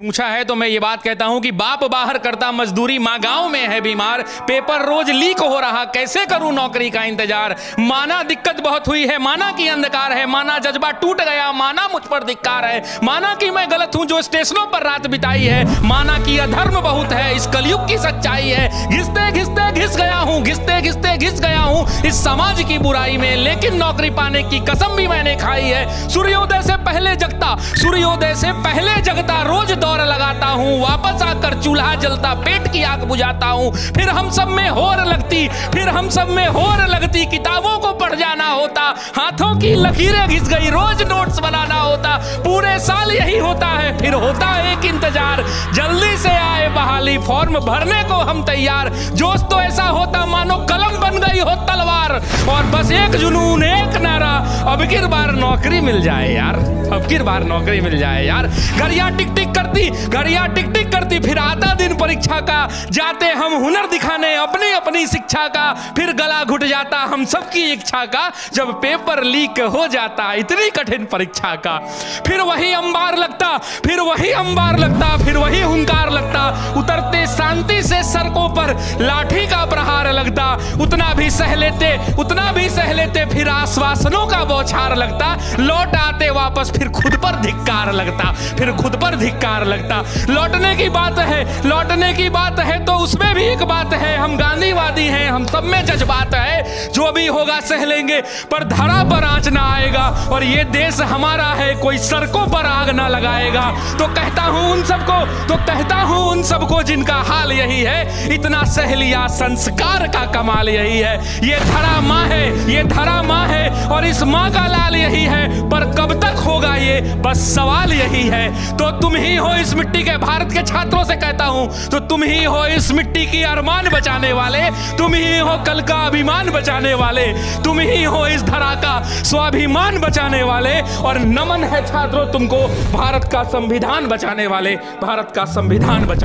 पूछा है तो मैं ये बात कहता हूं कि बाप बाहर करता मजदूरी, माँ गांव में है बीमार, पेपर रोज लीक हो रहा, कैसे करूं नौकरी का इंतजार। माना दिक्कत बहुत हुई है, माना कि अंधकार है, माना जज्बा टूट गया, माना मुझ पर धिक्कार है, माना कि मैं गलत हूं जो स्टेशनों पर रात बिताई है, माना कि अधर्म बहुत है, इस कलयुग की सच्चाई है। घिसते घिसते घिस गया हूं, घिसते घिसते घिस गया हूं इस समाज की बुराई में, लेकिन नौकरी पाने की कसम भी मैंने खाई है। सूर्योदय से पहले जगता, सूर्योदय से पहले जगता, रोज दौड़ लगाता हूं, वापस आकर चूल्हा जलता, पेट की आग बुझाता हूं। फिर हम सब में होर लगती, फिर हम सब में होर लगती, किताबों को पढ़ जाना होता, हाथों की लकीरें घिस गई, रोज नोट्स बनाना होता, पूरे साल यही होता है, फिर होता है एक इंतजार, जल्दी से आए बहाली, फॉर्म भरने को हम तैयार। जोश तो ऐसा होता मानो कलम बन गई हो तलवार, और बस एक जुनून एक नारा, अब की बार नौकरी मिल जाए यार, अब की बार नौकरी मिल जाए यार। घड़ियां टिक टिक करती, घड़ियां टिक टिक करती, फिर आता दिन परीक्षा का, जाते हम हुनर दिखाने अपनी अपनी शिक्षा का, फिर गला घुट जाता हम सबकी इच्छा का, जब पेपर लीक हो जाता इतनी कठिन परीक्षा का। फिर वही अंबार लगता, फिर वही अंबार लगता, फिर वही हुंकार लगता, उतरते शांति से सड़कों पर लाठी का प्रहार लगता, उतना भी सह लेते, उतना भी सह लेते, फिर आश्वासनों का बौछार लगता, लौट आते वापस फिर खुद पर धिक्कार लगता, फिर खुद पर धिक्कार लगता। लौटने की बात है, लौटने की बात है तो उसमें भी एक बात है, हम गांधीवादी हैं, हम सब में जज्बात है, जो भी होगा सह लेंगे पर धरा पर आंच ना आएगा, और ये देश हमारा है, कोई सड़कों पर आग ना लगाएगा। तो कहता हूं उन सबको, तो कहता हूं उन सबको जिनका हाल यही है, इतना सह लिया संस्कार का कमाल यही है। ये धरा माँ है, ये धरा माँ है, और इस माँ का लाल यही है, पर कब तक होगा ये बस सवाल यही है। तो तुम ही हो इस मिट्टी के, भारत के छात्रों से कहता हूं, तो तुम ही हो इस मिट्टी की अरमान बचाने वाले, तुम ही हो कल का अभिमान बचाने वाले, तुम ही हो इस धरा का स्वाभिमान बचाने वाले, और नमन है छात्रों तुमको भारत का संविधान बचाने वाले, भारत का संविधान बचा